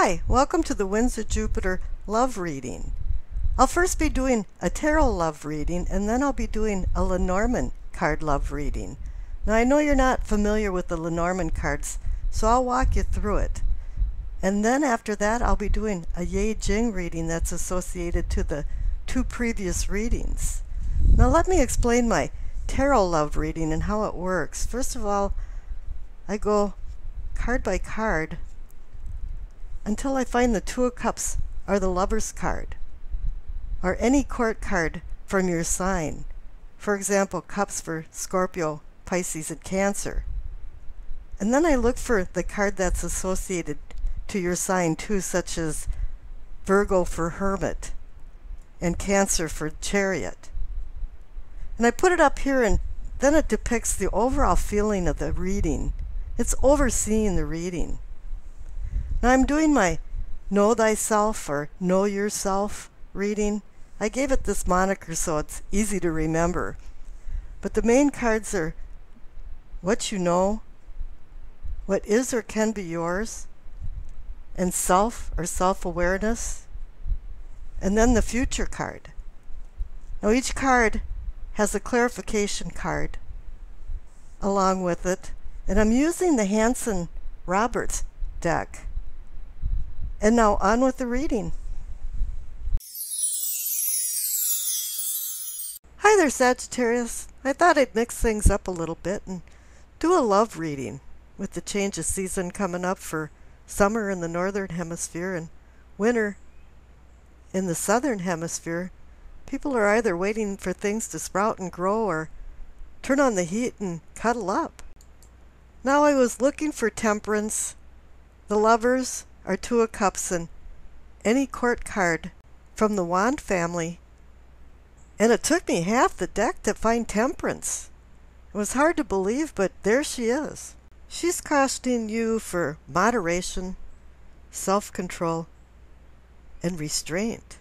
Hi, welcome to the Winds of Jupiter love reading. I'll first be doing a tarot love reading, and then I'll be doing a Lenormand card love reading. Now I know you're not familiar with the Lenormand cards, so I'll walk you through it. And then after that I'll be doing a I Ching reading that's associated to the two previous readings. Now let me explain my tarot love reading and how it works. First of all, I go card by card until I find the Two of Cups or the Lover's card, or any court card from your sign. For example, Cups for Scorpio, Pisces, and Cancer. And then I look for the card that's associated to your sign too, such as Virgo for Hermit and Cancer for Chariot. And I put it up here, and then it depicts the overall feeling of the reading. It's overseeing the reading. Now I'm doing my Know Thyself or Know Yourself reading. I gave it this moniker so it's easy to remember. But the main cards are What You Know, What Is or Can Be Yours, and Self or Self-Awareness, and then the Future card. Now each card has a clarification card along with it, and I'm using the Hanson-Roberts deck. And now on with the reading. Hi there, Sagittarius. I thought I'd mix things up a little bit and do a love reading with the change of season coming up for summer in the northern hemisphere and winter in the southern hemisphere. People are either waiting for things to sprout and grow or turn on the heat and cuddle up. Now I was looking for Temperance, the Lovers, or Two of Cups, and any court card from the Wand family. And it took me half the deck to find Temperance. It was hard to believe, but there she is. She's costing you for moderation, self-control, and restraint,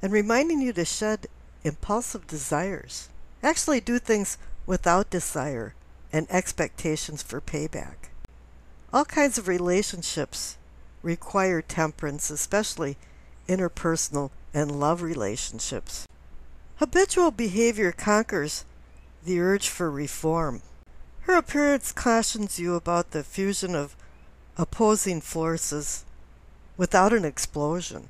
and reminding you to shed impulsive desires. Actually do things without desire and expectations for payback. All kinds of relationships require temperance, especially interpersonal and love relationships. Habitual behavior conquers the urge for reform. Her appearance cautions you about the fusion of opposing forces without an explosion.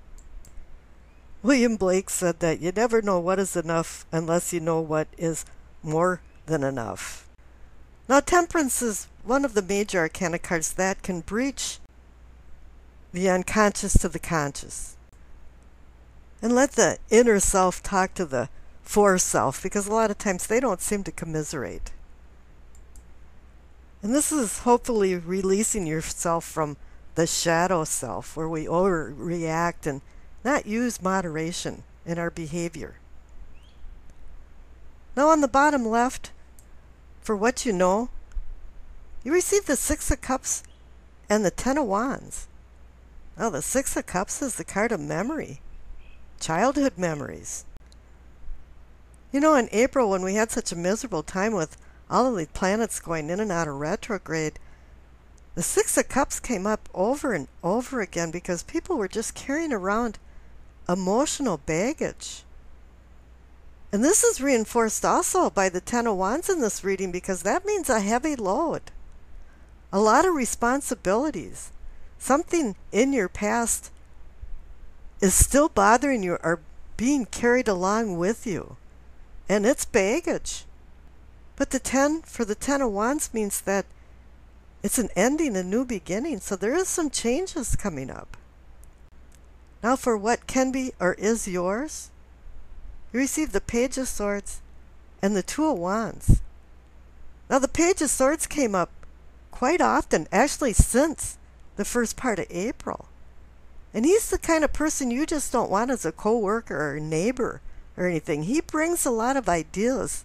William Blake said that you never know what is enough unless you know what is more than enough. Now, Temperance is one of the major arcana cards that can breach the unconscious to the conscious and let the inner self talk to the fore self, because a lot of times they don't seem to commiserate. And this is hopefully releasing yourself from the shadow self, where we overreact and not use moderation in our behavior. Now on the bottom left, for What You Know, you receive the Six of Cups and the Ten of Wands. Now the Six of Cups is the card of memory, childhood memories. You know, in April, when we had such a miserable time with all of the planets going in and out of retrograde, the Six of Cups came up over and over again because people were just carrying around emotional baggage. And this is reinforced also by the Ten of Wands in this reading, because that means a heavy load, a lot of responsibilities. Something in your past is still bothering you or being carried along with you, and it's baggage. But the 10 for the Ten of Wands means that it's an ending, a new beginning, so there is some changes coming up. Now for What Can Be or Is Yours, you receive the Page of Swords and the Two of Wands. Now the Page of Swords came up quite often, actually since the first part of April. And he's the kind of person you just don't want as a co-worker or a neighbor or anything. He brings a lot of ideas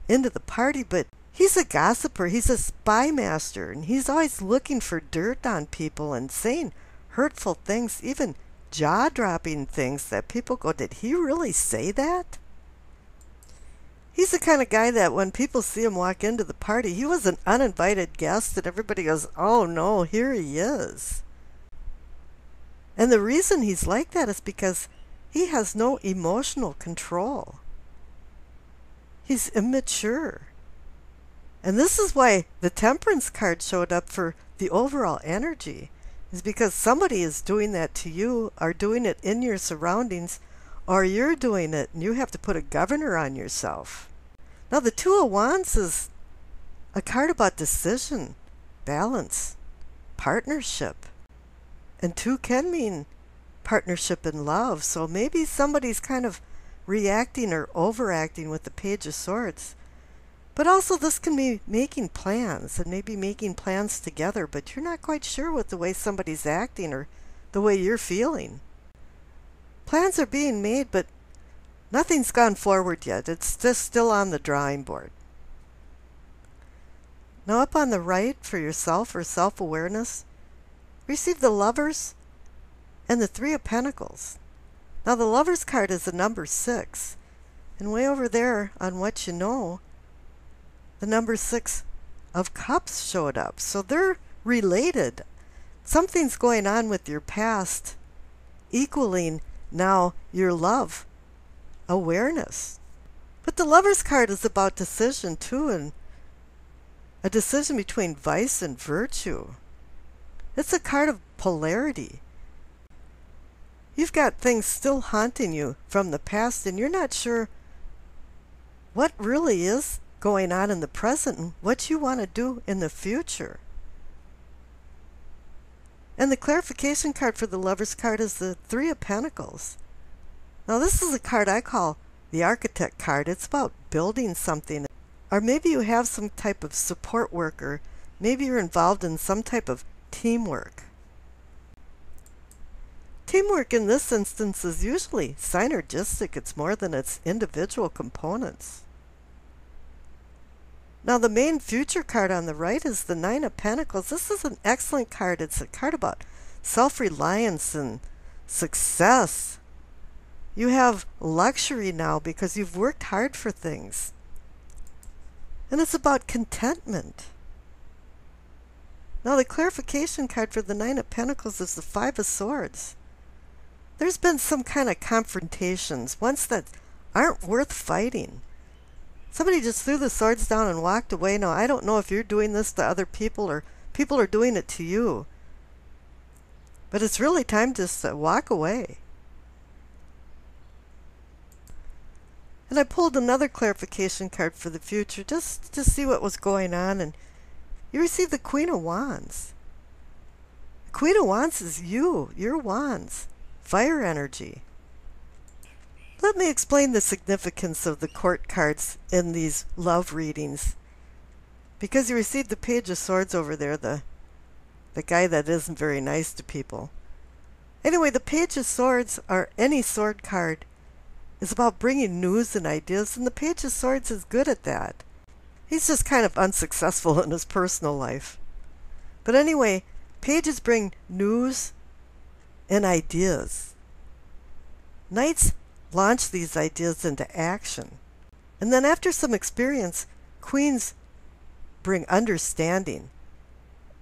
into the party, but he's a gossiper, he's a spy master, and he's always looking for dirt on people and saying hurtful things, even jaw-dropping things that people go, did he really say that? He's the kind of guy that when people see him walk into the party, he was an uninvited guest and everybody goes, oh no, here he is. And the reason he's like that is because he has no emotional control. He's immature. And this is why the Temperance card showed up for the overall energy, is because somebody is doing that to you, or doing it in your surroundings, or you're doing it and you have to put a governor on yourself. Now the Two of Wands is a card about decision, balance, partnership. And two can mean partnership in love. So maybe somebody's kind of reacting or overacting with the Page of Swords. But also this can be making plans, and maybe making plans together, but you're not quite sure with the way somebody's acting or the way you're feeling. Plans are being made, but nothing's gone forward yet. It's just still on the drawing board. Now up on the right for yourself or self-awareness, receive the Lovers and the Three of Pentacles. Now the Lovers card is the number 6. And way over there on what you know, the number 6 of Cups showed up. So they're related. Something's going on with your past, equaling now your love awareness. But the Lovers card is about decision too, and a decision between vice and virtue. It's a card of polarity. You've got things still haunting you from the past, and you're not sure what really is going on in the present and what you want to do in the future. And the clarification card for the Lovers card is the Three of Pentacles. Now this is a card I call the Architect card. It's about building something. Or maybe you have some type of support work, or maybe you're involved in some type of teamwork. Teamwork in this instance is usually synergistic. It's more than its individual components. Now the main future card on the right is the Nine of Pentacles. This is an excellent card. It's a card about self-reliance and success. You have luxury now because you've worked hard for things. And it's about contentment. Now the clarification card for the Nine of Pentacles is the Five of Swords. There's been some kind of confrontations, ones that aren't worth fighting. Somebody just threw the swords down and walked away. Now, I don't know if you're doing this to other people or people are doing it to you. But it's really time just to walk away. And I pulled another clarification card for the future just to see what was going on. And you received the Queen of Wands. The Queen of Wands is you, your wands, fire energy. Let me explain the significance of the court cards in these love readings. Because you received the Page of Swords over there, the guy that isn't very nice to people. Anyway, the Page of Swords, or any sword card, is about bringing news and ideas, and the Page of Swords is good at that. He's just kind of unsuccessful in his personal life. But anyway, pages bring news and ideas. Knights launch these ideas into action. And then after some experience, queens bring understanding,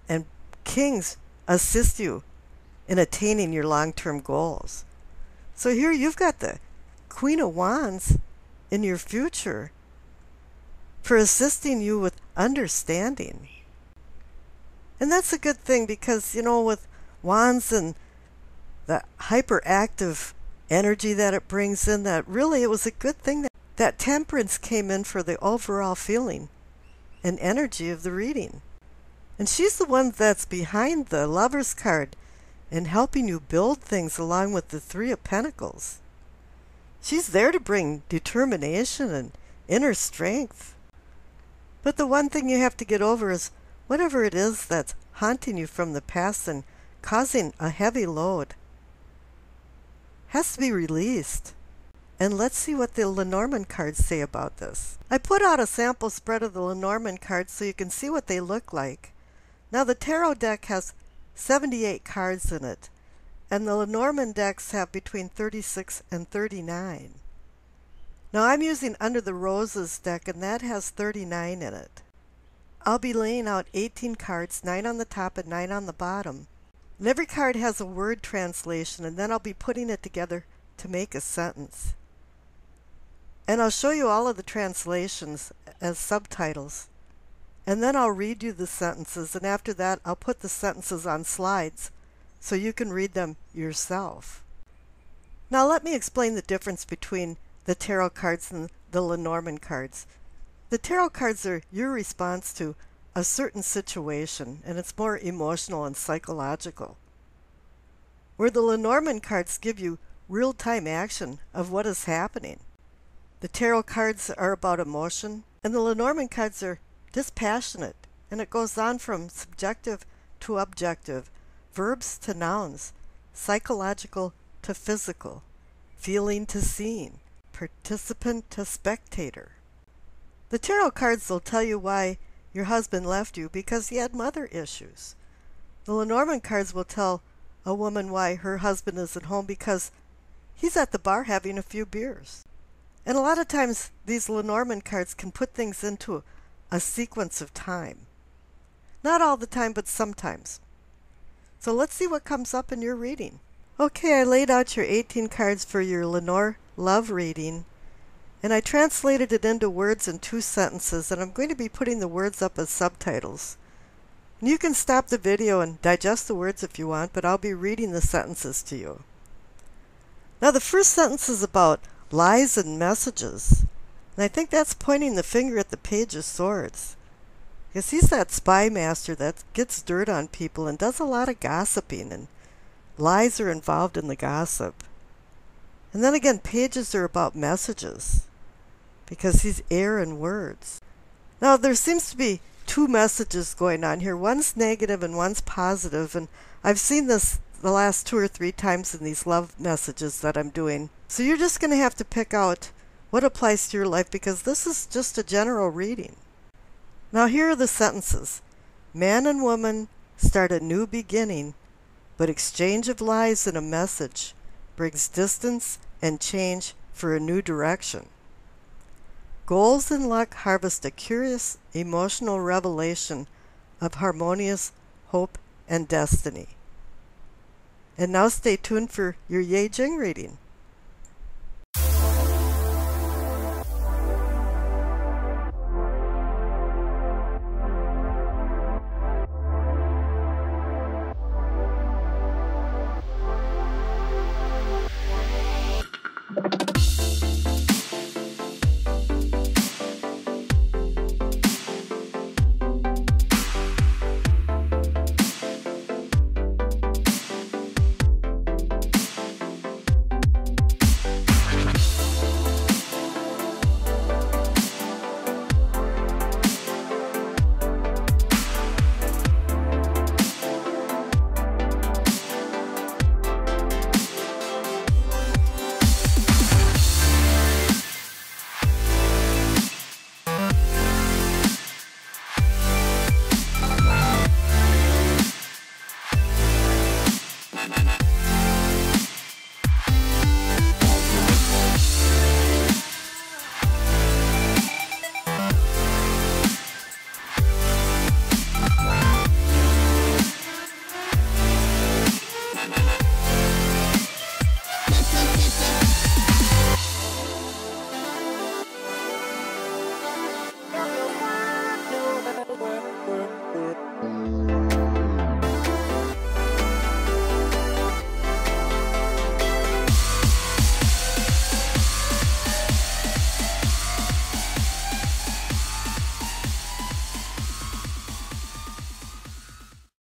and kings assist you in attaining your long-term goals. So here you've got the Queen of Wands in your future for assisting you with understanding. And that's a good thing because, you know, with wands and the hyperactive energy that it brings in, that really it was a good thing that Temperance came in for the overall feeling and energy of the reading. And she's the one that's behind the Lovers card and helping you build things along with the Three of Pentacles. She's there to bring determination and inner strength. But the one thing you have to get over is whatever it is that's haunting you from the past and causing a heavy load has to be released. And let's see what the Lenormand cards say about this. I put out a sample spread of the Lenormand cards so you can see what they look like. Now the tarot deck has 78 cards in it, and the Lenormand decks have between 36 and 39. Now I'm using Under the Roses deck, and that has 39 in it. I'll be laying out 18 cards, 9 on the top and 9 on the bottom. And every card has a word translation, and then I'll be putting it together to make a sentence. And I'll show you all of the translations as subtitles. And then I'll read you the sentences, and after that I'll put the sentences on slides so you can read them yourself. Now let me explain the difference between the tarot cards and the Lenormand cards. The tarot cards are your response to a certain situation, and it's more emotional and psychological. Where the Lenormand cards give you real-time action of what is happening. The tarot cards are about emotion, and the Lenormand cards are dispassionate, and it goes on from subjective to objective, verbs to nouns, psychological to physical, feeling to seeing, participant to spectator. The tarot cards will tell you why your husband left you because he had mother issues. The Lenormand cards will tell a woman why her husband isn't home because he's at the bar having a few beers. And a lot of times these Lenormand cards can put things into a sequence of time. Not all the time, but sometimes. So let's see what comes up in your reading. Okay, I laid out your 18 cards for your Lenormand love reading, and I translated it into words in 2 sentences, and I'm going to be putting the words up as subtitles. And you can stop the video and digest the words if you want, but I'll be reading the sentences to you. Now the first sentence is about lies and messages, and I think that's pointing the finger at the Page of Swords. Because he's that spy master that gets dirt on people and does a lot of gossiping, and lies are involved in the gossip. And then again, pages are about messages, because he's air and words. Now there seems to be 2 messages going on here. One's negative and one's positive, and I've seen this the last 2 or 3 times in these love messages that I'm doing. So you're just going to have to pick out what applies to your life, because this is just a general reading. Now here are the sentences. Man and woman start a new beginning, but exchange of lies and a message brings distance and change for a new direction. Goals and luck harvest a curious emotional revelation of harmonious hope and destiny. And now stay tuned for your I Ching reading.